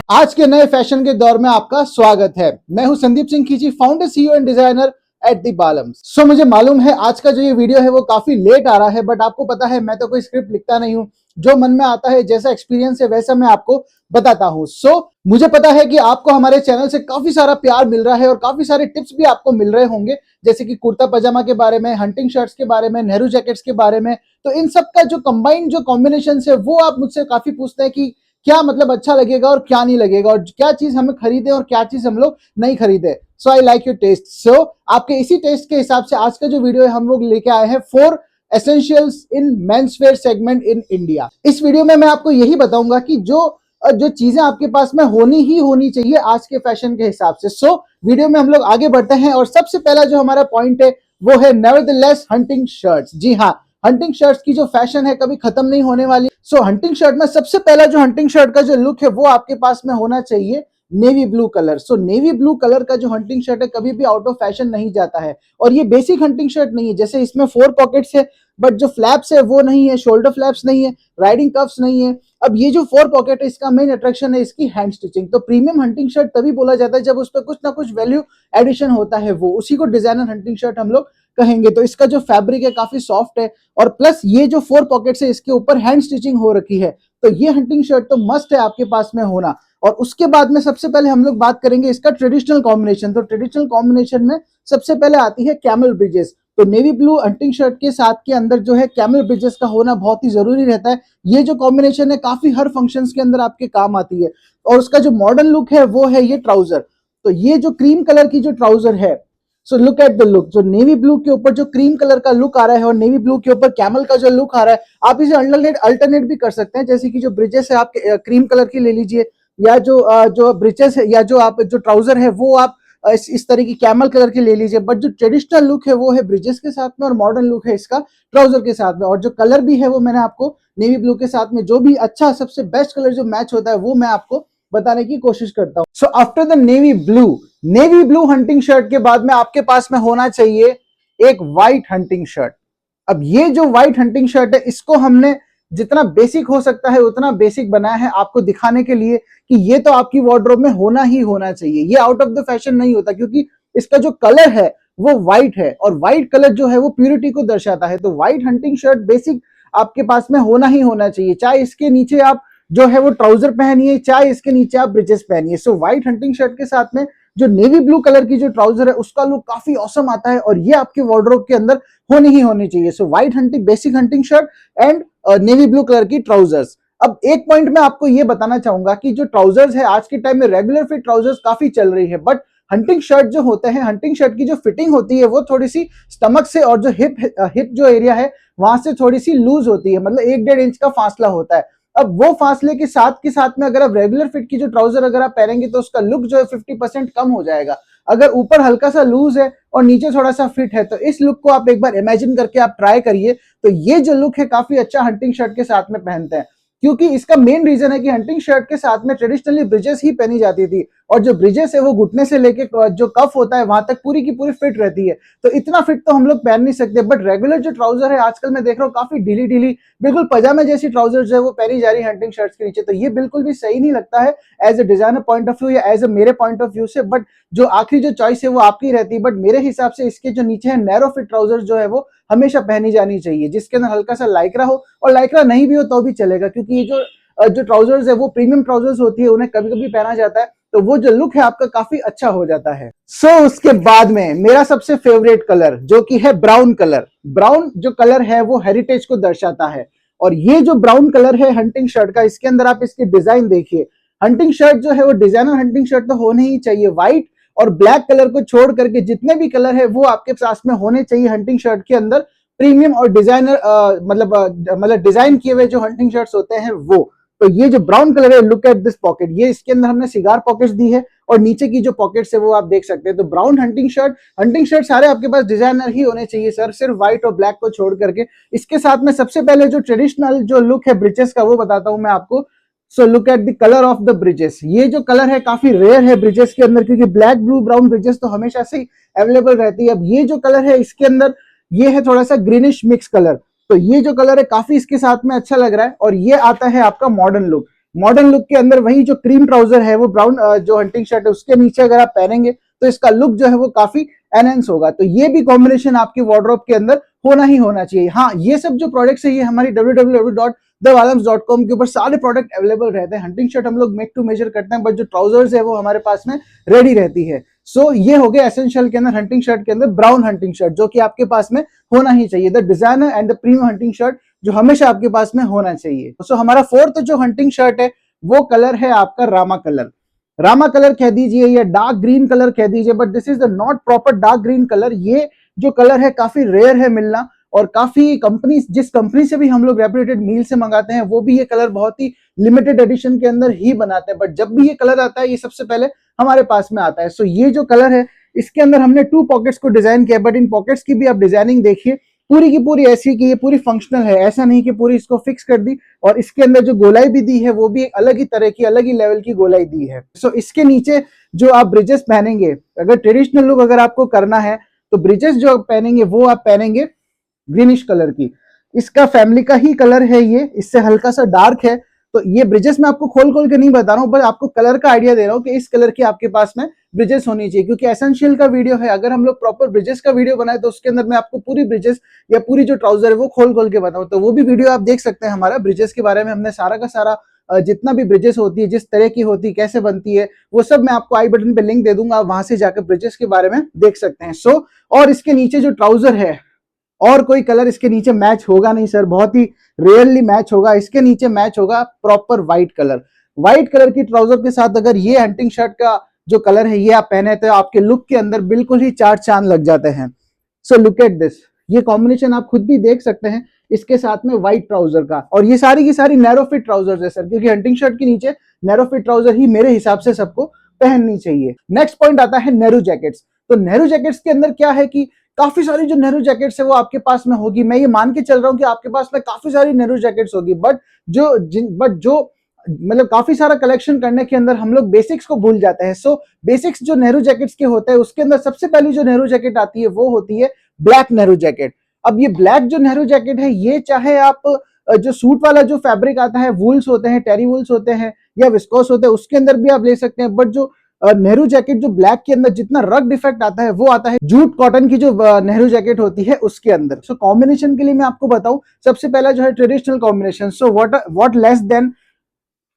आज के नए फैशन के दौर में आपका स्वागत है। मैं हूं Sandeep Singh Khinchi, founder CEO and designer at the Baalams. So मुझे मालूम है आज का जो ये वीडियो है वो काफी लेट आ रहा है, बट आपको पता है मैं तो कोई स्क्रिप्ट लिखता नहीं हूं। जो मन में आता है, जैसा एक्सपीरियंस है वैसा मैं आपको बताता हूं। सो मुझे पता है कि आपको हमारे चैनल से काफी सारा प्यार मिल रहा है और काफी सारे टिप्स भी आपको मिल रहे होंगे, जैसे कि कुर्ता पजामा के बारे में, हंटिंग शर्ट्स के बारे में, नेहरू जैकेट्स के बारे में। तो इन सब का जो कंबाइंड जो कॉम्बिनेशन है वो आप मुझसे काफी पूछते हैं कि क्या मतलब अच्छा लगेगा और क्या नहीं लगेगा, और क्या चीज हमें खरीदे और क्या चीज हम लोग नहीं खरीदे। सो आई लाइक योर टेस्ट। सो आपके इसी टेस्ट के हिसाब से आज का जो वीडियो है हम लोग लेके आए हैं 4 essentials in menswear segment in India. इस वीडियो में मैं आपको यही बताऊंगा कि जो चीजें आपके पास में होनी चाहिए आज के फैशन के हिसाब से। सो वीडियो में हम लोग आगे बढ़ते हैं और सबसे पहला जो हमारा पॉइंट है वो है नेवरदलेस हंटिंग शर्ट्स। जी हाँ, हंटिंग शर्ट्स की जो फैशन है कभी खत्म नहीं होने वाली। सो हंटिंग शर्ट में सबसे पहला जो हंटिंग शर्ट का जो लुक है वो आपके पास में होना चाहिए नेवी ब्लू कलर। सो नेवी ब्लू कलर का जो हंटिंग शर्ट है कभी भी आउट ऑफ फैशन नहीं जाता है। और ये बेसिक हंटिंग शर्ट नहीं है, जैसे इसमें 4 पॉकेट्स है बट जो फ्लैप्स है वो नहीं है, शोल्डर फ्लैप्स नहीं है, राइडिंग कफ्स नहीं है। अब ये जो 4 पॉकेट है इसका मेन अट्रैक्शन है इसकी हैंड स्टिचिंग। तो प्रीमियम हंटिंग शर्ट तभी बोला जाता है जब उस पर कुछ ना कुछ वैल्यू एडिशन होता है, वो उसी को डिजाइनर हंटिंग शर्ट हम लोग कहेंगे। तो इसका जो फैब्रिक है काफी सॉफ्ट है और प्लस ये जो 4 पॉकेट्स है इसके ऊपर हैंड स्टिचिंग हो रखी है। तो ये हंटिंग शर्ट तो मस्ट है आपके पास में होना। और उसके बाद में सबसे पहले हम लोग बात करेंगे इसका ट्रेडिशनल कॉम्बिनेशन। तो ट्रेडिशनल कॉम्बिनेशन में सबसे पहले आती है कैमल ब्रिजेस। तो नेवी ब्लू हंटिंग शर्ट के साथ के अंदर जो है कैमल ब्रिजेस का होना बहुत ही जरूरी रहता है। ये जो कॉम्बिनेशन है काफी हर फंक्शंस के अंदर आपके काम आती है। और उसका जो मॉडर्न लुक है वो है ये ट्राउजर। तो ये जो क्रीम कलर की जो ट्राउजर है, so look at the look. जो नेवी ब्लू के ऊपर जो क्रीम कलर का लुक आ रहा है और नेवी ब्लू के ऊपर कैमल का जो लुक आ रहा है, आप इसे अल्टरनेट भी कर सकते हैं। जैसे कि जो ब्रिजेस है आप क्रीम कलर की ले लीजिए, या जो ब्रिजेस है या जो ट्राउजर है वो आप इस तरह की कैमल कलर की ले लीजिए। बट जो ट्रेडिशनल लुक है वो है ब्रिजेस के साथ में और मॉडर्न लुक है इसका ट्राउजर के साथ में। और जो कलर भी है वो मैंने आपको नेवी ब्लू के साथ में जो भी अच्छा सबसे बेस्ट कलर जो मैच होता है वो मैं आपको बताने की कोशिश करता हूं। So after the navy blue hunting shirt के बाद में आपके पास में होना चाहिए एक व्हाइट हंटिंग शर्ट। अब ये जो व्हाइट हंटिंग शर्ट है इसको हमने जितना बेसिक हो सकता है उतना बेसिक बनाया है आपको दिखाने के लिए कि ये तो आपकी वार्डरोब में होना ही होना चाहिए। ये आउट ऑफ द फैशन नहीं होता क्योंकि इसका जो कलर है वो व्हाइट है और व्हाइट कलर जो है वो प्यूरिटी को दर्शाता है। तो व्हाइट हंटिंग शर्ट बेसिक आपके पास में होना ही होना चाहिए, चाहे इसके नीचे आप जो है वो ट्राउजर पहनिए, चाहे इसके नीचे आप ब्रिजेस पहनिए। सो व्हाइट हंटिंग शर्ट के साथ में जो नेवी ब्लू कलर की जो ट्राउजर है उसका लुक काफी ऑसम आता है और ये आपके वार्डरोब के अंदर होनी ही होनी चाहिए। So white hunting basic hunting shirt and navy blue colour की ट्राउजर्स। अब एक पॉइंट में आपको ये बताना चाहूंगा कि जो ट्राउजर्स है आज के टाइम में रेगुलर फिट ट्राउजर्स काफी चल रही है, बट हंटिंग शर्ट जो होते हैं, हंटिंग शर्ट की जो फिटिंग होती है वो थोड़ी सी स्टमक से और जो हिप जो एरिया है वहां से थोड़ी सी लूज होती है, मतलब 1-1.5 इंच का फासला होता है। अब वो फासले के साथ में अगर आप रेगुलर फिट की जो ट्राउजर अगर आप पहनेंगे तो उसका लुक जो है 50% कम हो जाएगा। अगर ऊपर हल्का सा लूज है और नीचे थोड़ा सा फिट है तो इस लुक को आप एक बार इमेजिन करके आप ट्राई करिए। तो ये जो लुक है काफी अच्छा हंटिंग शर्ट के साथ में पहनते हैं, क्योंकि इसका मेन रीजन है कि हंटिंग शर्ट के साथ में ट्रेडिशनली ब्रिजेस ही पहनी जाती थी और जो ब्रिजेस है वो घुटने से लेके जो कफ होता है वहां तक पूरी की पूरी फिट रहती है। तो इतना फिट तो हम लोग पहन नहीं सकते, बट रेगुलर जो ट्राउजर है आजकल मैं देख रहा हूँ काफी ढीली ढीली बिल्कुल पजामे जैसी ट्राउजर जो है वो पहनी जा रही है हंटिंग शर्ट्स के नीचे। तो ये बिल्कुल भी सही नहीं लगता है as a designer point of view या एज ए मेरे पॉइंट ऑफ व्यू से। बट जो आखिरी जो चॉइस है वो आपकी रहती है, बट मेरे हिसाब से इसके जो नीचे है नैरो फिट ट्राउजर जो है वो हमेशा पहनी जानी चाहिए, जिसके अंदर हल्का सा लाइक्रा हो, और लाइक्रा नहीं भी हो तो भी चलेगा क्योंकि ये जो ट्राउजर्स है वो प्रीमियम ट्राउजर्स होती है, उन्हें कभी कभी पहना जाता है तो वो जो लुक है आपका काफी अच्छा हो जाता है। सो उसके बाद में मेरा सबसे फेवरेट कलर जो कि है ब्राउन कलर। ब्राउन जो कलर है वो हेरिटेज को दर्शाता है और ये जो ब्राउन कलर है हंटिंग शर्ट का, इसके अंदर आप इसकी डिजाइन देखिए। हंटिंग शर्ट जो है वो डिजाइनर हंटिंग शर्ट तो होने ही चाहिए। व्हाइट और ब्लैक कलर को छोड़ करके जितने भी कलर है वो आपके पास में होने चाहिए हंटिंग शर्ट के अंदर। प्रीमियम और डिजाइनर मतलब डिजाइन किए हुए जो हंटिंग शर्ट्स होते हैं वो। तो ये जो ब्राउन कलर है, लुक एट दिस पॉकेट, ये इसके अंदर हमने सिगार पॉकेट्स दी है और नीचे की जो पॉकेट्स है वो आप देख सकते हैं। तो ब्राउन हंटिंग शर्ट सारे आपके पास डिजाइनर ही होने चाहिए सर, सिर्फ व्हाइट और ब्लैक को छोड़ करके। इसके साथ में सबसे पहले जो ट्रेडिशनल जो लुक है ब्रिजेस का वो बताता हूं मैं आपको। So look at the colour of the bridges. ये जो कलर है काफी रेयर है ब्रिजेस के अंदर, क्योंकि ब्लैक ब्लू ब्राउन ब्रिजेस तो हमेशा से ही अवेलेबल रहती है। अब ये जो कलर है इसके अंदर ये है थोड़ा सा ग्रीनिश मिक्स कलर। तो ये जो कलर है काफी इसके साथ में अच्छा लग रहा है और ये आता है आपका मॉडर्न लुक। मॉडर्न लुक के अंदर वही जो क्रीम ट्राउजर है वो ब्राउन जो हंटिंग शर्ट है उसके नीचे अगर आप पहनेंगे तो इसका लुक जो है वो काफी एनहेंस होगा। तो ये भी कॉम्बिनेशन आपके वार्डरोब के अंदर होना ही होना चाहिए। हाँ, ये सब जो प्रोडक्ट्स है ये हमारी www.thebalams.com के ऊपर सारे प्रोडक्ट अवेलेबल रहते हैं। हंटिंग शर्ट हम लोग मेक टू मेजर करते हैं, बट जो ट्राउजर्स है वो हमारे पास में रेडी रहती है। सो ये हो गया एसेंशियल के अंदर हंटिंग शर्ट के अंदर ब्राउन हंटिंग शर्ट, जो कि आपके पास में होना ही चाहिए। The designer and the premium hunting shirt जो हमेशा आपके पास में होना चाहिए। सो हमारा फोर्थ जो हंटिंग शर्ट है वो कलर है आपका रामा कलर। रामा कलर कह दीजिए या डार्क ग्रीन कलर कह दीजिए, but this is the not proper dark green colour. ये जो कलर है काफी रेयर है मिलना, और काफी कंपनी, जिस कंपनी से भी हम लोग रेपुटेड मील से मंगाते हैं वो भी ये कलर बहुत ही लिमिटेड एडिशन के अंदर ही बनाते हैं। बट जब भी ये कलर आता है ये सबसे पहले हमारे पास में आता है। सो ये जो कलर है इसके अंदर हमने 2 पॉकेट्स को डिजाइन किया, बट इन पॉकेट्स की भी आप डिजाइनिंग देखिए पूरी की पूरी ऐसी कि ये पूरी फंक्शनल है। ऐसा नहीं कि पूरी इसको फिक्स कर दी, और इसके अंदर जो गोलाई भी दी है वो भी एक अलग ही तरह की, अलग ही लेवल की गोलाई दी है। सो इसके नीचे जो आप ब्रिजेस पहनेंगे, अगर ट्रेडिशनल लुक अगर आपको करना है तो ब्रिजेस जो आप पहनेंगे वो आप पहनेंगे ग्रीनिश कलर की। इसका फैमिली का ही कलर है ये, इससे हल्का सा डार्क है। तो ये ब्रिजेस मैं आपको खोल खोल के नहीं बता रहा हूं, पर आपको कलर का आइडिया दे रहा हूं कि इस कलर की आपके पास में ब्रिजेस होनी चाहिए, क्योंकि एसेंशियल का वीडियो है। अगर हम लोग प्रॉपर ब्रिजेस का वीडियो बनाए तो उसके अंदर मैं आपको पूरी ब्रिजेस या पूरी जो ट्राउजर है वो खोल खोल के बताऊं, तो वो भी वीडियो आप देख सकते हैं। हमारा ब्रिजेस के बारे में हमने सारा का सारा जितना भी ब्रिजेस होती है, जिस तरह की होती है, कैसे बनती है, वो सब मैं आपको आई बटन पे लिंक दे दूंगा, वहां से जाकर ब्रिजेस के बारे में देख सकते हैं। सो और इसके नीचे जो ट्राउजर है, और कोई कलर इसके नीचे मैच होगा नहीं सर, बहुत ही रेयरली मैच होगा। इसके नीचे मैच होगा proper white colour. White colour की ट्राउजर के साथ अगर ये हंटिंग शर्ट का जो कलर है ये आप पहने तो आपके लुक के अंदर बिल्कुल ही चार चांद लग जाते हैं। सो लुक एट दिस, ये कॉम्बिनेशन आप खुद भी देख सकते हैं इसके साथ में व्हाइट ट्राउजर का। और ये सारी की सारी नैरो फिट ट्राउजर है सर, क्योंकि हंटिंग शर्ट के नीचे नैरो फिट ट्राउजर ही मेरे हिसाब से सबको पहननी चाहिए। नेक्स्ट पॉइंट आता है नेहरू जैकेट्स। तो नेहरू जैकेट्स के अंदर क्या है कि काफी सारी जो नेहरू जैकेट्स है वो आपके पास में होगी। मैं ये मान के चल रहा हूं कि आपके पास में काफी सारी नेहरू जैकेट्स होगी, बट जो मतलब काफी सारा कलेक्शन करने के अंदर हम लोग बेसिक्स को भूल जाते हैं। सो बेसिक्स जो नेहरू जैकेट्स के होते हैं उसके अंदर सबसे पहली जो नेहरू जैकेट आती है वो होती है ब्लैक नेहरू जैकेट। अब ये ब्लैक जो नेहरू जैकेट है ये चाहे आप जो सूट वाला जो फैब्रिक आता है, वूल्स होते हैं, टेरी वूल्स होते हैं या विस्कोस होते हैं, उसके अंदर भी आप ले सकते हैं। बट जो नेहरू जैकेट जो ब्लैक के अंदर जितना रग डिफेक्ट आता है वो आता है जूट कॉटन की जो नेहरू जैकेट होती है उसके अंदर। सो कॉम्बिनेशन के लिए मैं आपको बताऊं, सबसे पहला जो है traditional combination. So what less than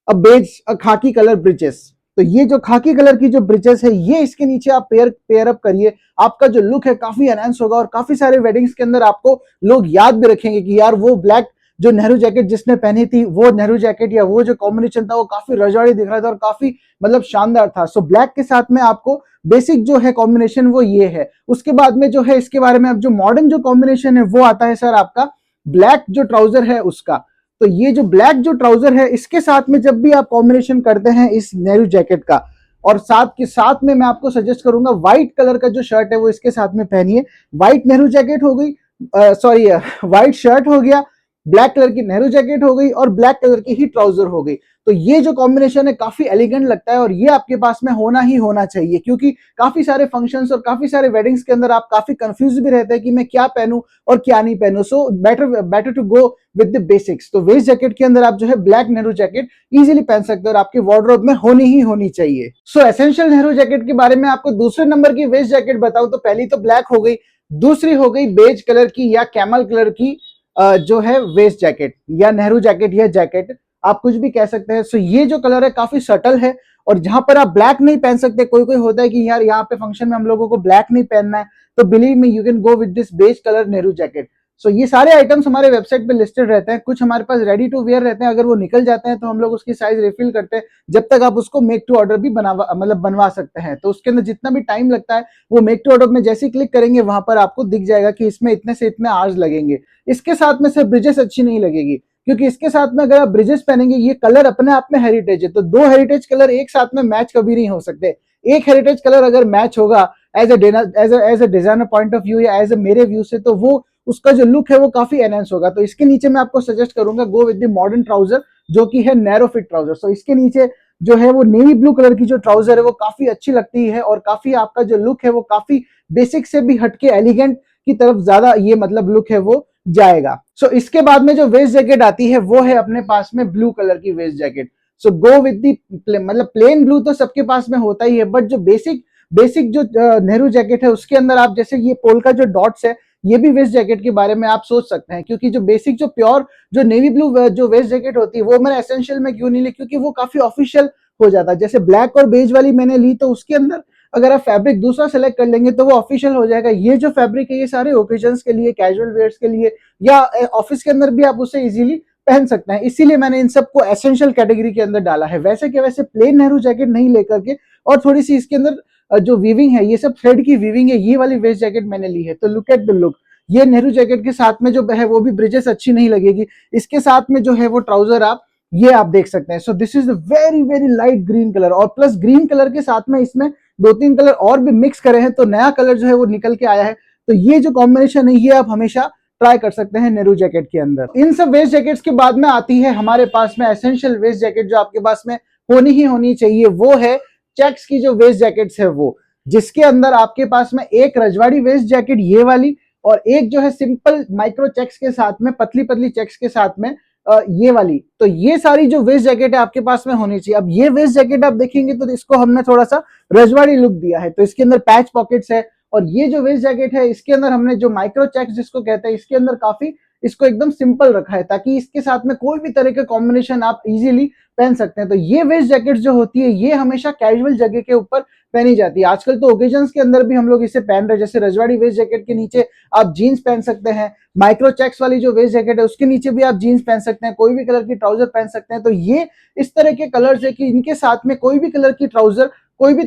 a beige a khaki colour bridges. तो ये जो खाकी कलर की जो ब्रिजेस है ये इसके नीचे आप पेयर अप करिए, आपका जो लुक है काफी एनहांस होगा। और काफी सारे वेडिंग्स के अंदर आपको लोग याद भी रखेंगे कि यार वो ब्लैक जो नेहरू जैकेट जिसने पहनी थी, वो नेहरू जैकेट या वो जो कॉम्बिनेशन था वो काफी रजवाड़ी दिख रहा था और काफी मतलब शानदार था। सो ब्लैक के साथ में आपको बेसिक जो है कॉम्बिनेशन वो ये है। उसके बाद में जो है इसके बारे में अब जो मॉडर्न जो कॉम्बिनेशन है वो आता है सर आपका ब्लैक जो ट्राउजर है उसका। तो ये जो ब्लैक जो ट्राउजर है इसके साथ में जब भी आप कॉम्बिनेशन करते हैं इस नेहरू जैकेट का, और साथ के साथ में मैं आपको सजेस्ट करूंगा व्हाइट कलर का जो शर्ट है वो इसके साथ में पहनिए। व्हाइट नेहरू जैकेट हो गई, सॉरी व्हाइट शर्ट हो गया, ब्लैक कलर की नेहरू जैकेट हो गई और ब्लैक कलर की ही ट्राउजर हो गई। तो ये जो कॉम्बिनेशन है काफी एलिगेंट लगता है और ये आपके पास में होना ही होना चाहिए, क्योंकि काफी सारे फंक्शंस और काफी सारे वेडिंग्स के अंदर आप काफी कंफ्यूज भी रहते हैं कि मैं क्या पहनूं और क्या नहीं पहनूं। So better to go with the basics. तो वेस्ट जैकेट के अंदर आप जो है ब्लैक नेहरू जैकेट इजीली पहन सकते हो और आपके वार्डरोब में होनी ही होनी चाहिए। सो एसेंशियल नेहरू जैकेट के बारे में आपको दूसरे नंबर की वेस्ट जैकेट बताऊं तो पहली तो ब्लैक हो गई, दूसरी हो गई बेज कलर की या कैमल कलर की जो है वेस्ट जैकेट या नेहरू जैकेट या जैकेट आप कुछ भी कह सकते हैं। सो ये जो कलर है काफी सटल है और जहां पर आप ब्लैक नहीं पहन सकते, कोई कोई होता है कि यार यहाँ पे फंक्शन में हम लोगों को ब्लैक नहीं पहनना है, तो believe me you can go with this beige colour Nehru jacket. So ये सारे आइटम्स हमारे वेबसाइट पे लिस्टेड रहते हैं, कुछ हमारे पास रेडी टू वेयर रहते हैं, अगर वो निकल जाते हैं तो हम लोग उसकी साइज रिफिल करते हैं, जब तक आप उसको मेक टू ऑर्डर भी बनवा सकते हैं। तो उसके अंदर जितना भी टाइम लगता है वो मेक टू ऑर्डर में जैसे ही क्लिक करेंगे वहां पर आपको दिख जाएगा कि इसमें इतने से इतने आवर्स लगेंगे। इसके साथ में सिर्फ ब्रिजेस अच्छी नहीं लगेगी, क्योंकि इसके साथ में अगर आप ब्रिजेस पहनेंगे, ये कलर अपने आप में हेरिटेज है, तो दो हेरिटेज कलर एक साथ में मैच कभी नहीं हो सकते। एक हेरिटेज कलर अगर मैच होगा as a designer point of view या एज ए मेरे व्यू से, तो वो उसका जो लुक है वो काफी एनहांस होगा। तो इसके नीचे मैं आपको सजेस्ट करूंगा गो विद द मॉडर्न ट्राउजर जो कि है नैरो फिट ट्राउजर। सो इसके नीचे जो है वो नेवी ब्लू कलर की जो ट्राउजर है वो काफी अच्छी लगती है और काफी आपका जो लुक है वो काफी बेसिक से भी हटके एलिगेंट की तरफ ज्यादा ये मतलब लुक है वो जाएगा। सो इसके बाद में जो वेस्ट जैकेट आती है वो है अपने पास में ब्लू कलर की vest jacket. So go with the, मतलब प्लेन ब्लू तो सबके पास में होता ही है, बट जो बेसिक जो नेहरू जैकेट है उसके अंदर आप जैसे ये पोल्का जो डॉट्स है, ये भी वेस्ट जैकेट के बारे में आप सोच सकते हैं, क्योंकि जो बेसिक जो प्योर जो नेवी ब्लू जो वेस्ट जैकेट होती है वो मैंने एसेंशियल में क्यों नहीं ली, क्योंकि वो काफी ऑफिशियल हो जाता है। जैसे ब्लैक और बेज वाली मैंने ली तो उसके अंदर अगर आप फैब्रिक दूसरा सेलेक्ट कर लेंगे तो वो ऑफिशियल हो जाएगा। ये जो फैब्रिक है ये सारे ओकेजन्स के लिए, कैजुअल वेयर्स के लिए या ऑफिस के अंदर भी आप उसे इजीली पहन सकते हैं, इसीलिए मैंने इन सबको एसेंशियल कैटेगरी के अंदर डाला है। वैसे के वैसे प्लेन नेहरू जैकेट नहीं लेकर के और थोड़ी सी इसके अंदर जो वीविंग है, ये सब थ्रेड की वीविंग है, ये वाली वेस्ट जैकेट मैंने ली है। तो लुक एट द लुक, ये नेहरू जैकेट के साथ में जो है वो भी ब्रिजेस अच्छी नहीं लगेगी, इसके साथ में जो है वो ट्राउजर आप देख सकते हैं। So this is very very light green colour, और प्लस ग्रीन कलर के साथ में इसमें 2-3 कलर और भी मिक्स करे हैं तो नया कलर जो है वो निकल के आया है। तो ये जो कॉम्बिनेशन है ये आप हमेशा ट्राई कर सकते हैं नेहरू जैकेट के अंदर। इन सब वेस्ट जैकेट्स के बाद में आती है हमारे पास में एसेंशियल वेस्ट जैकेट, जो आपके पास में होनी ही होनी चाहिए, वो है चेक्स की जो वेस्ट जैकेट्स है वो, जिसके अंदर आपके पास में एक रजवाड़ी वेस्ट जैकेट ये वाली, और एक जो है सिंपल माइक्रो चेक्स के साथ में, पतली पतली चेक्स के साथ में ये वाली। तो ये सारी जो वेस्ट जैकेट है आपके पास में होनी चाहिए। अब ये वेस्ट जैकेट आप देखेंगे तो इसको हमने थोड़ा सा रजवाड़ी लुक दिया है, तो इसके अंदर पैच पॉकेट्स है, और ये जो वेस्ट जैकेट है इसके अंदर हमने जो माइक्रो चेक्स जिसको कहते हैं, इसके अंदर काफी इसको एकदम सिंपल रखा है ताकि इसके साथ में कोई भी तरह का कॉम्बिनेशन आप इजीली पहन सकते हैं। तो ये वेस्ट जैकेट जो होती है ये हमेशा कैजुअल जगह के ऊपर पहनी जाती है। आजकल तो ओकेजन्स के अंदर भी हम लोग इसे पहन रहे हैं, जैसे रजवाड़ी वेस्ट जैकेट के नीचे आप जीन्स पहन सकते हैं, माइक्रो चेक्स वाली जो वेस्ट जैकेट है उसके नीचे भी आप जीन्स पहन सकते हैं, कोई भी कलर की ट्राउजर पहन सकते हैं। तो ये इस तरह के कलर्स है कि इनके साथ में कोई भी कलर की ट्राउजर, कोई भी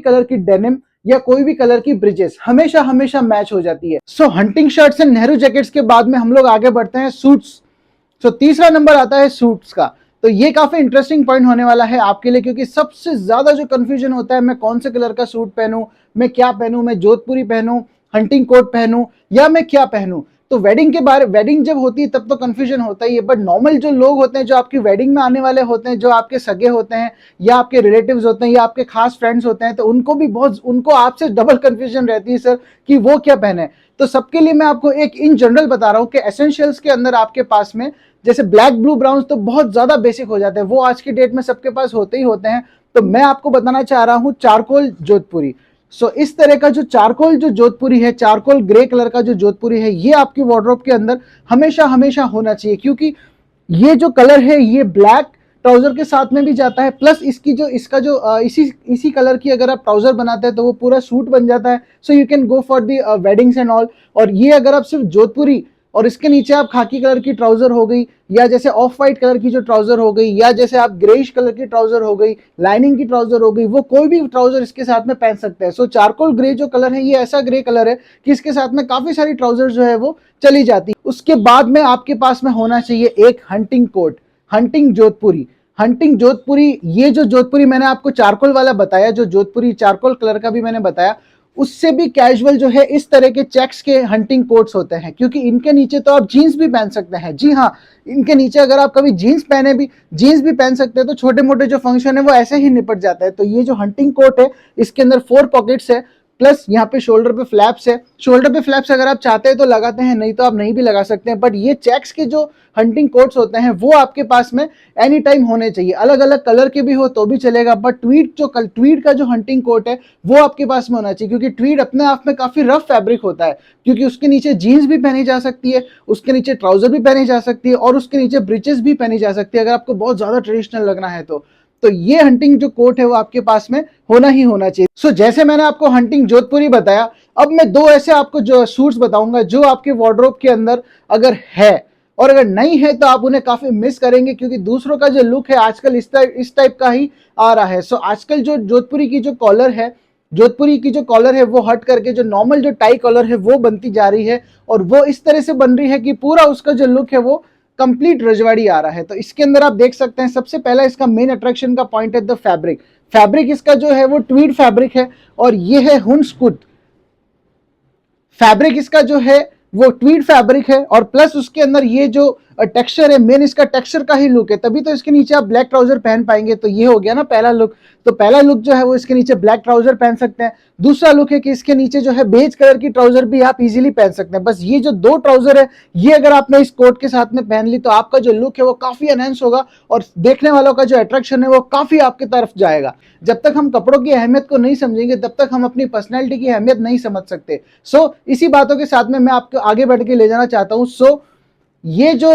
कलर की डेनिम या कोई भी कलर की ब्रिजेस हमेशा हमेशा मैच हो जाती है। So hunting shirts and Nehru jackets के बाद में हम लोग आगे बढ़ते हैं सूट्स। सो तीसरा नंबर आता है सूट्स का। तो ये काफी इंटरेस्टिंग पॉइंट होने वाला है आपके लिए, क्योंकि सबसे ज्यादा जो कंफ्यूजन होता है मैं कौन से कलर का सूट पहनूं, मैं क्या पहनूं, मैं जोधपुरी पहनूं, हंटिंग कोट पहनूं या मैं क्या पहनूं। तो वेडिंग जब होती है तब तो कंफ्यूजन होता ही है, बट नॉर्मल जो लोग होते हैं जो आपकी वेडिंग में आने वाले होते हैं, जो आपके सगे होते हैं या आपके रिलेटिव्स होते हैं या आपके खास फ्रेंड्स होते हैं, तो उनको आपसे डबल कंफ्यूजन रहती है सर कि वो क्या पहने। तो सबके लिए मैं आपको एक इन जनरल बता रहा हूं कि एसेंशियल्स के अंदर आपके पास में जैसे ब्लैक ब्लू ब्राउन तो बहुत ज्यादा बेसिक हो जाते हैं, वो आज की डेट में सबके पास होते ही होते हैं। तो मैं आपको बताना चाह रहा हूं चारकोल जोधपुरी। सो इस तरह का जो चारकोल जो जोधपुरी है, चारकोल ग्रे कलर का जो जोधपुरी है, ये आपकी वार्डरोब के अंदर हमेशा हमेशा होना चाहिए, क्योंकि ये जो कलर है ये ब्लैक ट्राउजर के साथ में भी जाता है, प्लस इसी कलर की अगर आप ट्राउजर बनाते हैं तो वो पूरा सूट बन जाता है। So you can go for the weddings and all. और ये अगर आप सिर्फ जोधपुरी और इसके नीचे आप खाकी कलर की ट्राउजर हो गई, या जैसे ऑफ वाइट कलर की जो ट्राउजर हो गई, या जैसे आप ग्रेइश कलर की ट्राउजर हो गई, लाइनिंग की ट्राउजर हो गई, वो कोई भी ट्राउजर इसके साथ में पहन सकते हैं। सो चारकोल ग्रे जो कलर है ये ऐसा ग्रे कलर है कि इसके साथ में काफी सारी ट्राउजर जो है वो चली जाती है। उसके बाद में आपके पास में होना चाहिए एक हंटिंग कोट, हंटिंग जोधपुरी। हंटिंग जोधपुरी, ये जो जोधपुरी मैंने आपको चारकोल वाला बताया, जो जोधपुरी चारकोल कलर का भी मैंने बताया, उससे भी कैजुअल जो है इस तरह के चेक्स के हंटिंग कोट्स होते हैं, क्योंकि इनके नीचे तो आप जीन्स भी पहन सकते हैं। जी हाँ, इनके नीचे अगर आप कभी जीन्स भी पहन सकते हैं, तो छोटे मोटे जो फंक्शन है वो ऐसे ही निपट जाता है। तो ये जो हंटिंग कोट है इसके अंदर 4 पॉकेट्स है, प्लस यहाँ पे शोल्डर पे फ्लैप्स है। शोल्डर पे फ्लैप्स अगर आप चाहते हैं तो लगाते हैं, नहीं तो आप नहीं भी लगा सकते हैं। बट ये चेक्स के जो हंटिंग कोट्स होते हैं वो आपके पास में एनी टाइम होने चाहिए, अलग अलग कलर के भी हो तो भी चलेगा, बट ट्वीड का जो हंटिंग कोट है वो आपके पास में होना चाहिए, क्योंकि ट्वीड अपने आप में काफी रफ फैब्रिक होता है, क्योंकि उसके नीचे जीन्स भी पहनी जा सकती है, उसके नीचे ट्राउजर भी पहनी जा सकती है, और उसके नीचे ब्रीचेस भी पहनी जा सकती है अगर आपको बहुत ज्यादा ट्रेडिशनल लगना है तो ये हंटिंग जो कोट है वो आपके पास में होना ही होना चाहिए। सो जैसे मैंने आपको हंटिंग जोधपुरी बताया, अब मैं 2 ऐसे आपको जो सूट्स बताऊंगा जो आपके वार्डरोब के अंदर अगर है, और अगर नहीं है तो आप उन्हें काफी मिस करेंगे, क्योंकि दूसरों का जो लुक है आजकल इस टाइप का ही आ रहा है। सो आजकल जो जोधपुरी की जो कॉलर है वो हट करके जो नॉर्मल जो टाई कॉलर है वो बनती जा रही है, और वो इस तरह से बन रही है कि पूरा उसका जो लुक है वो कंप्लीट रजवाड़ी आ रहा है। तो इसके अंदर आप देख सकते हैं, सबसे पहला इसका मेन अट्रैक्शन का पॉइंट है द फैब्रिक इसका जो है वो ट्वीड फैब्रिक है, और ये है हुंसकुट फैब्रिक, इसका जो है वो ट्वीड फैब्रिक है, और प्लस उसके अंदर ये जो टेक्सचर है, मेन इसका टेक्सचर का ही लुक है, तभी तो इसके नीचे आप ब्लैक ट्राउजर पहन पाएंगे। तो ये हो गया ना पहला लुक। तो पहला लुक जो है वो इसके नीचे ब्लैक ट्राउजर पहन सकते हैं। दूसरा लुक है कि इसके नीचे जो है बेज कलर की ट्राउजर भी आप इजीली पहन सकते हैं। बस ये जो दो ट्राउजर है ये अगर आपने इस कोट के साथ में पहन ली तो आपका जो लुक है वो काफी एनहेंस होगा और देखने वालों का जो अट्रैक्शन है वो काफी आपकी तरफ जाएगा। जब तक हम कपड़ों की अहमियत को नहीं समझेंगे तब तक हम अपनी पर्सनैलिटी की अहमियत नहीं समझ सकते। सो इसी बातों के साथ में मैं आपको आगे बढ़ के ले जाना चाहता हूं। सो ये जो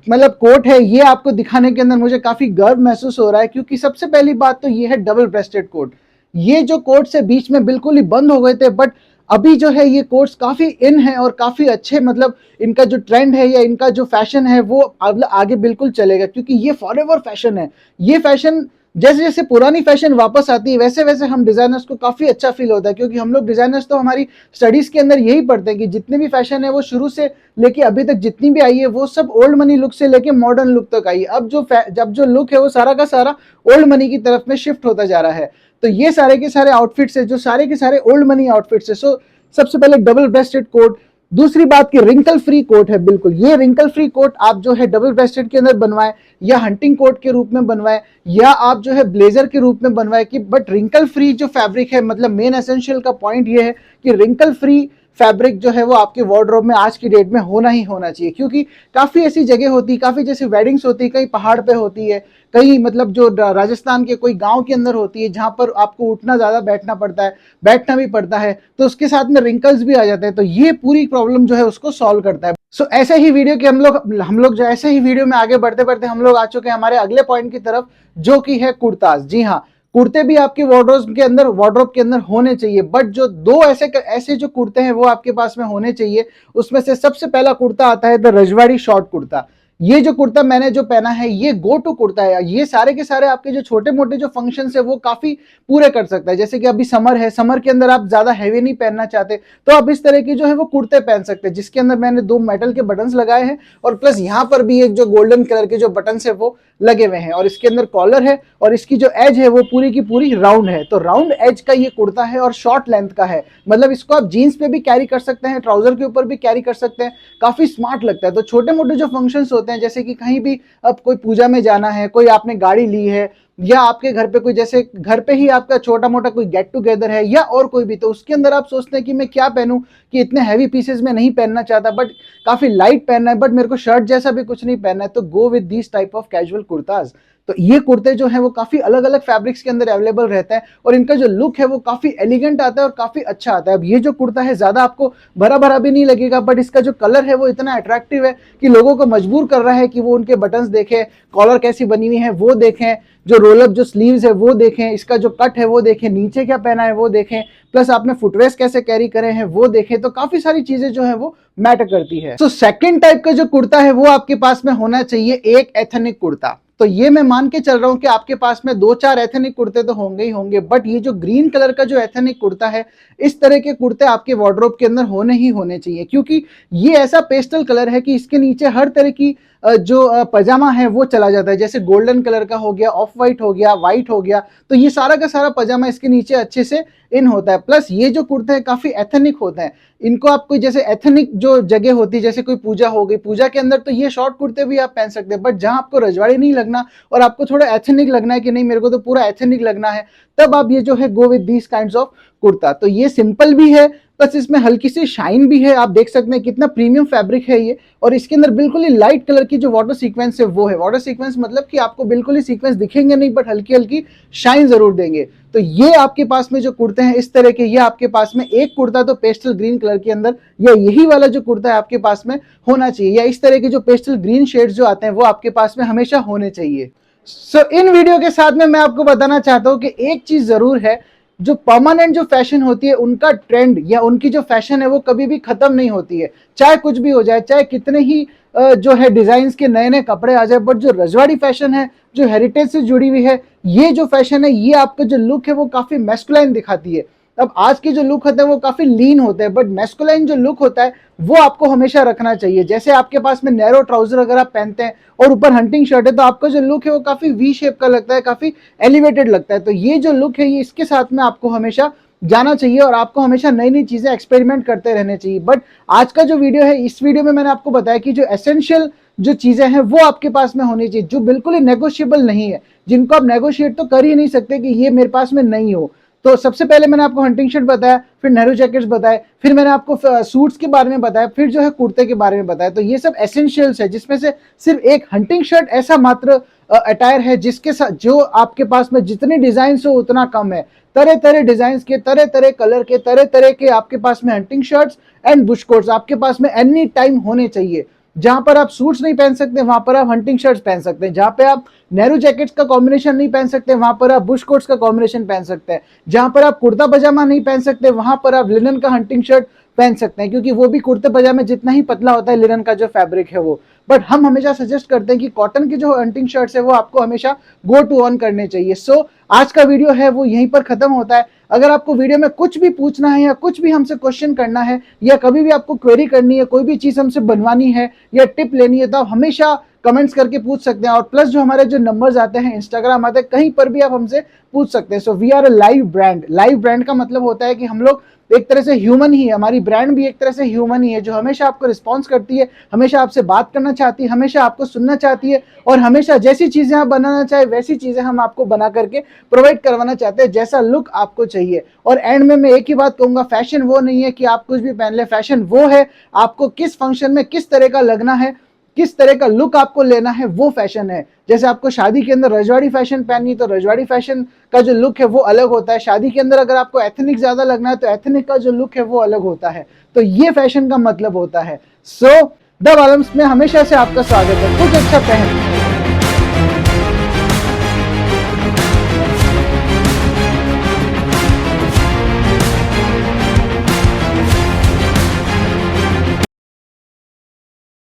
मतलब कोट है ये आपको दिखाने के अंदर मुझे काफी गर्व महसूस हो रहा है, क्योंकि सबसे पहली बात तो ये है डबल ब्रेस्टेड कोट। ये जो कोट से बीच में बिल्कुल ही बंद हो गए थे, बट अभी जो है ये कोट्स काफी इन है और काफी अच्छे, मतलब इनका जो ट्रेंड है या इनका जो फैशन है वो आगे बिल्कुल चलेगा, क्योंकि ये फॉरएवर फैशन है। ये फैशन जैसे जैसे पुरानी फैशन वापस आती है वैसे वैसे हम डिजाइनर्स को काफी अच्छा फील होता है, क्योंकि हम लोग डिजाइनर्स तो हमारी स्टडीज के अंदर यही पढ़ते हैं कि जितने भी फैशन है वो शुरू से लेके अभी तक जितनी भी आई है वो सब ओल्ड मनी लुक से लेके मॉडर्न लुक तक आई है। जब जो लुक है वो सारा का सारा ओल्ड मनी की तरफ में शिफ्ट होता जा रहा है। तो ये सारे के सारे आउटफिट्स है जो सारे के सारे ओल्ड मनी आउटफिट्स है। सो सबसे पहले डबल ब्रेस्टेड कोट। दूसरी बात की रिंकल फ्री कोट है। बिल्कुल ये रिंकल फ्री कोट आप जो है डबल ब्रेस्टेड के अंदर बनवाएं या हंटिंग कोट के रूप में बनवाएं या आप जो है ब्लेजर के रूप में बनवाएं कि बट रिंकल फ्री जो फैब्रिक है, मतलब मेन एसेंशियल का पॉइंट ये है कि रिंकल फ्री फैब्रिक जो है वो आपके वार्डरोब में आज की डेट में होना ही होना चाहिए। क्योंकि काफी ऐसी जगह होती है, काफी जैसी वेडिंग्स होती है, कहीं पहाड़ पे होती है, कहीं मतलब जो राजस्थान के कोई गांव के अंदर होती है जहां पर आपको उठना ज्यादा बैठना पड़ता है, बैठना भी पड़ता है, तो उसके साथ में रिंकल्स भी आ जाते हैं। तो ये पूरी प्रॉब्लम जो है उसको सॉल्व करता है। सो ऐसे ही वीडियो के हम लोग जो ऐसे ही वीडियो में आगे बढ़ते बढ़ते हम लोग आ चुके हैं हमारे अगले पॉइंट की तरफ, जो कि है कुर्ताज। जी हाँ, कुर्ते भी आपके वार्डरोब के अंदर होने चाहिए, बट जो दो ऐसे जो कुर्ते हैं वो आपके पास में होने चाहिए। उसमें से सबसे पहला कुर्ता आता है द रजवाड़ी शॉर्ट कुर्ता। ये जो कुर्ता मैंने जो पहना है ये गो टू कुर्ता है। ये सारे के सारे आपके जो छोटे मोटे जो फंक्शंस है वो काफी पूरे कर सकता है। जैसे कि अभी समर है, समर के अंदर आप ज्यादा हैवी नहीं पहनना चाहते तो आप इस तरह की जो है वो कुर्ते पहन सकते हैं, जिसके अंदर मैंने दो मेटल के बटन्स लगाए हैं और प्लस यहाँ पर भी एक जो गोल्डन कलर के जो बटन्स है वो लगे हुए हैं और इसके अंदर कॉलर है और इसकी जो एज है वो पूरी की पूरी राउंड है। तो राउंड एज का ये कुर्ता है और शॉर्ट लेंथ का है, मतलब इसको आप जीन्स पे भी कैरी कर सकते हैं, ट्राउजर के ऊपर भी कैरी कर सकते हैं, काफी स्मार्ट लगता है। तो छोटे मोटे जो फंक्शंस होते हैं, जैसे कि कहीं भी अब कोई पूजा में जाना है, कोई आपने गाड़ी ली है या आपके घर पे कोई जैसे घर पे ही आपका छोटा मोटा कोई गेट टुगेदर है या और कोई भी, तो उसके अंदर आप सोचते हैं कि मैं क्या पहनूं, कि इतने हैवी पीसेस में नहीं पहनना चाहता बट काफी लाइट पहनना है, बट मेरे को शर्ट जैसा भी कुछ नहीं पहनना है, तो गो with this type of casual kurtas. तो ये कुर्ते जो है वो काफी अलग अलग फैब्रिक्स के अंदर अवेलेबल रहता है और इनका जो लुक है वो काफी एलिगेंट आता है और काफी अच्छा आता है। अब ये जो कुर्ता है ज्यादा आपको भरा भरा भी नहीं लगेगा, बट इसका जो कलर है वो इतना अट्रैक्टिव है कि लोगों को मजबूर कर रहा है कि वो उनके बटन्स देखें, कॉलर कैसी बनी हुई है वो देखें, जो रोल अप जो स्लीव्स है वो देखें, इसका जो कट है वो देखें, नीचे क्या पहना है वो देखें, प्लस आपने फुटवेयर्स कैसे कैरी करे हैं वो देखें। तो काफी सारी चीजें जो है वो मैटर करती है। तो सेकंड टाइप का जो कुर्ता है वो आपके पास में होना चाहिए एक एथनिक कुर्ता। तो ये मैं मान के चल रहा हूं कि आपके पास में दो चार एथनिक कुर्ते तो होंगे ही होंगे, बट ये जो ग्रीन कलर का जो एथनिक कुर्ता है इस तरह के कुर्ते आपके वार्डरोब के अंदर होने ही होने चाहिए, क्योंकि ये ऐसा पेस्टल कलर है कि इसके नीचे हर तरह की जो पजामा है वो चला जाता है। जैसे गोल्डन कलर का हो गया, ऑफ वाइट हो गया, व्हाइट हो गया, तो ये सारा का सारा पजामा इसके नीचे अच्छे से इन होता है। प्लस ये जो कुर्ते हैं काफी एथनिक होते हैं, इनको आप कोई जैसे एथनिक जो जगह होती है, जैसे कोई पूजा हो गई, पूजा के अंदर तो ये शॉर्ट कुर्ते भी आप पहन सकते हैं, बट जहां आपको रजवाड़ी नहीं लगना और आपको थोड़ा एथनिक लगना है कि नहीं मेरे को तो पूरा एथनिक लगना है, तब आप ये जो है go with these kinds of kurta. तो ये सिंपल भी है, प्लस इसमें हल्की सी शाइन भी है। आप देख सकते हैं कितना प्रीमियम फैब्रिक है ये, और इसके अंदर बिल्कुल ही लाइट कलर की जो वाटर सीक्वेंस है वो है। वाटर सीक्वेंस मतलब कि आपको बिल्कुल ही सीक्वेंस दिखेंगे नहीं, बट हल्की हल्की शाइन जरूर देंगे। तो ये आपके पास में जो कुर्ते हैं इस तरह के, ये आपके पास में एक कुर्ता तो पेस्टल ग्रीन कलर के अंदर या यही वाला जो कुर्ता है आपके पास में होना चाहिए, या इस तरह के जो पेस्टल ग्रीन शेड्स जो आते हैं वो आपके पास में हमेशा होने चाहिए। सो इन वीडियो के साथ में मैं आपको बताना चाहता हूं कि एक चीज जरूर है, जो परमानेंट जो फैशन होती है उनका ट्रेंड या उनकी जो फैशन है वो कभी भी खत्म नहीं होती है, चाहे कुछ भी हो जाए, चाहे कितने ही जो है डिजाइन के नए नए कपड़े आ जाए, बट जो रजवाड़ी फैशन है जो हेरिटेज से जुड़ी हुई है, ये जो फैशन है ये आपका जो लुक है वो काफी मैस्कुलाइन दिखाती है। अब आज के जो लुक होते हैं वो काफी लीन होते हैं, बट मैस्कुलाइन जो लुक होता है वो आपको हमेशा रखना चाहिए। जैसे आपके पास में नैरो ट्राउजर अगर आप पहनते हैं और ऊपर हंटिंग शर्ट है, तो आपका जो लुक है वो काफी वी शेप का लगता है, काफी एलिवेटेड लगता है। तो ये जो लुक है ये इसके साथ में आपको हमेशा जाना चाहिए और आपको हमेशा नई नई चीजें एक्सपेरिमेंट करते रहने चाहिए। बट आज का जो वीडियो है, इस वीडियो में मैंने आपको बताया कि जो एसेंशियल जो चीजें हैं वो आपके पास में होनी चाहिए, जो बिल्कुल ही नेगोशिएबल नहीं है, जिनको आप नेगोशिएट तो कर ही नहीं सकते कि ये मेरे पास में नहीं हो। तो सबसे पहले मैंने आपको हंटिंग शर्ट बताया, फिर नेहरू जैकेट्स बताए, फिर मैंने आपको सूट्स के बारे में बताया, फिर जो है कुर्ते के बारे में बताया। तो ये सब एसेंशियल्स है, जिसमें से सिर्फ एक हंटिंग शर्ट ऐसा मात्र अटायर है जिसके साथ जो आपके पास में जितने डिजाइन हो उतना कम है। तरह तरह डिजाइन के, तरह तरह कलर के, तरह तरह के आपके पास में hunting shirts and Bush quotes आपके पास में एनी टाइम होने चाहिए। जहां पर आप सूट्स नहीं पहन सकते वहां पर आप हंटिंग शर्ट्स पहन सकते हैं, जहां पे आप नेहरू जैकेट्स का कॉम्बिनेशन नहीं पहन सकते वहां पर आप बुश कोट्स का कॉम्बिनेशन पहन सकते हैं, जहां पर आप कुर्ता पजामा नहीं पहन सकते वहां पर आप लिनन का हंटिंग शर्ट पहन सकते हैं, क्योंकि वो भी कुर्ते पजामे जितना ही पतला होता है लिनन का जो फैब्रिक है वो। बट हम हमेशा सजेस्ट करते हैं कि कॉटन की जो हंटिंग शर्ट्स है वो आपको हमेशा गो टू ऑन करने चाहिए। सो आज का वीडियो है वो यहीं पर खत्म होता है। अगर आपको वीडियो में कुछ भी पूछना है या कुछ भी हमसे क्वेश्चन करना है या कभी भी आपको क्वेरी करनी है, कोई भी चीज हमसे बनवानी है या टिप लेनी है, तो आप हमेशा कमेंट्स करके पूछ सकते हैं। और प्लस जो हमारे जो नंबर्स आते हैं, इंस्टाग्राम आते हैं, कहीं पर भी आप हमसे पूछ सकते हैं। So we are a live brand. Live brand का मतलब होता है कि हम लोग एक तरह से ह्यूमन ही है, हमारी ब्रांड भी एक तरह से ह्यूमन ही है, जो हमेशा आपको रिस्पॉन्स करती है, हमेशा आपसे बात करना चाहती है, हमेशा आपको सुनना चाहती है, और हमेशा जैसी चीजें आप बनाना चाहे वैसी चीजें हम आपको बना करके प्रोवाइड करवाना चाहते हैं, जैसा लुक आपको चाहिए। और एंड में मैं एक ही बात कहूंगा, फैशन वो नहीं है कि आप कुछ भी पहन ले, फैशन वो है आपको किस फंक्शन में किस तरह का लगना है, किस तरह का लुक आपको लेना है, वो फैशन है। जैसे आपको शादी के अंदर रजवाड़ी फैशन पहननी, तो रजवाड़ी फैशन का जो लुक है वो अलग होता है। शादी के अंदर अगर आपको एथनिक ज्यादा लगना है तो एथनिक का जो लुक है वो अलग होता है। तो ये फैशन का मतलब होता है। सो द बालम्स में हमेशा से आपका स्वागत है। कुछ अच्छा पहन